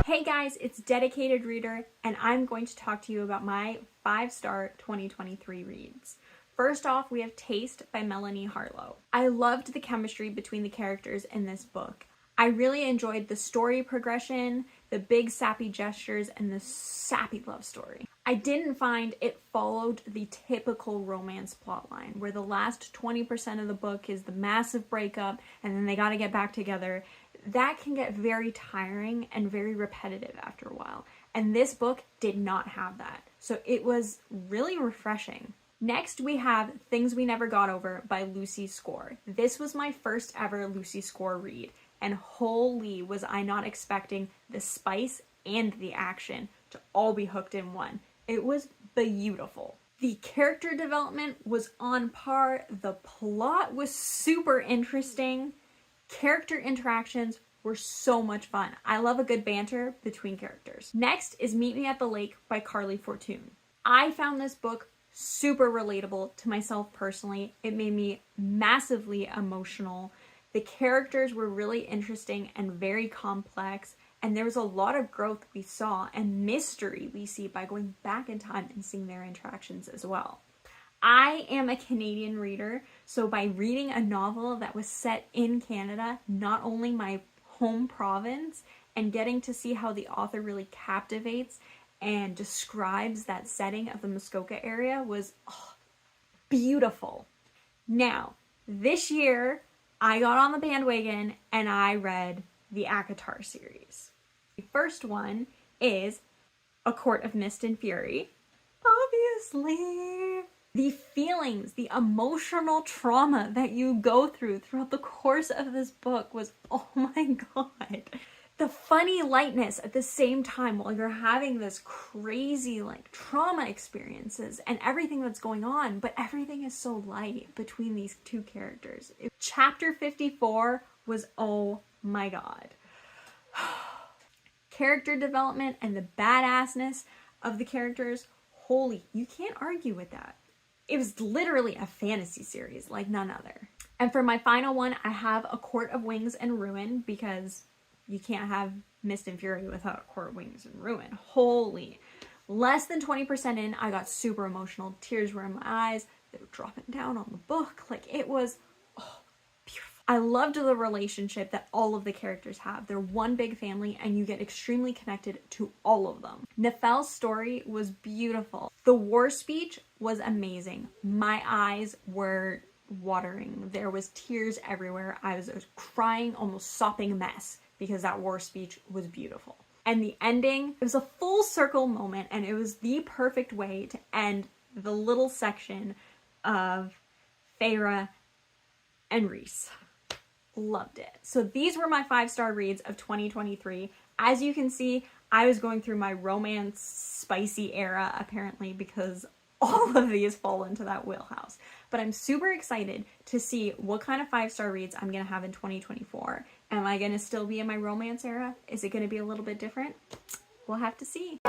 Hey guys, it's Dedicated Reader, and I'm going to talk to you about my 5-star 2023 reads. First off, we have Taste by Melanie Harlow. I loved the chemistry between the characters in this book. I really enjoyed the story progression, the big sappy gestures, and the sappy love story. I didn't find it followed the typical romance plotline, where the last 20% of the book is the massive breakup, and then they gotta get back together. That can get very tiring and very repetitive after a while. And this book did not have that. So it was really refreshing. Next, we have Things We Never Got Over by Lucy Score. This was my first ever Lucy Score read, and holy was I not expecting the spice and the action to all be hooked in one. It was beautiful. The character development was on par. The plot was super interesting. Character interactions were so much fun. I love a good banter between characters. Next is Meet Me at the Lake by Carley Fortune. I found this book super relatable to myself personally. It made me massively emotional. The characters were really interesting and very complex, and there was a lot of growth we saw and mystery we see by going back in time and seeing their interactions as well. I am a Canadian reader, so by reading a novel that was set in Canada, not only my home province, and getting to see how the author really captivates and describes that setting of the Muskoka area was beautiful. Now, this year, I got on the bandwagon and I read the ACOTAR series. The first one is A Court of Mist and Fury. Obviously, the feelings, the emotional trauma that you go throughout the course of this book was, oh my god. The funny lightness at the same time while you're having this crazy trauma experiences and everything that's going on, but everything is so light between these two characters. Chapter 54 was, oh my god. Character development and the badassness of the characters, holy, you can't argue with that. It was literally a fantasy series like none other. And for my final one, I have A Court of Wings and Ruin, because you can't have Mist and Fury without A Court of Wings and Ruin. Holy. Less than 20% in, I got super emotional. Tears were in my eyes. They were dropping down on the book. It was beautiful. I loved the relationship that all of the characters have. They're one big family and you get extremely connected to all of them. Nefel's story was beautiful. The war speech was amazing. My eyes were watering. There was tears everywhere. I was crying, almost sopping a mess because that war speech was beautiful. And the ending, it was a full circle moment, and it was the perfect way to end the little section of Feyre and Rhys. Loved it. So these were my 5-star reads of 2023. As you can see, I was going through my romance spicy era apparently, because all of these fall into that wheelhouse. But I'm super excited to see what kind of 5-star reads I'm going to have in 2024. Am I going to still be in my romance era? Is it going to be a little bit different? We'll have to see.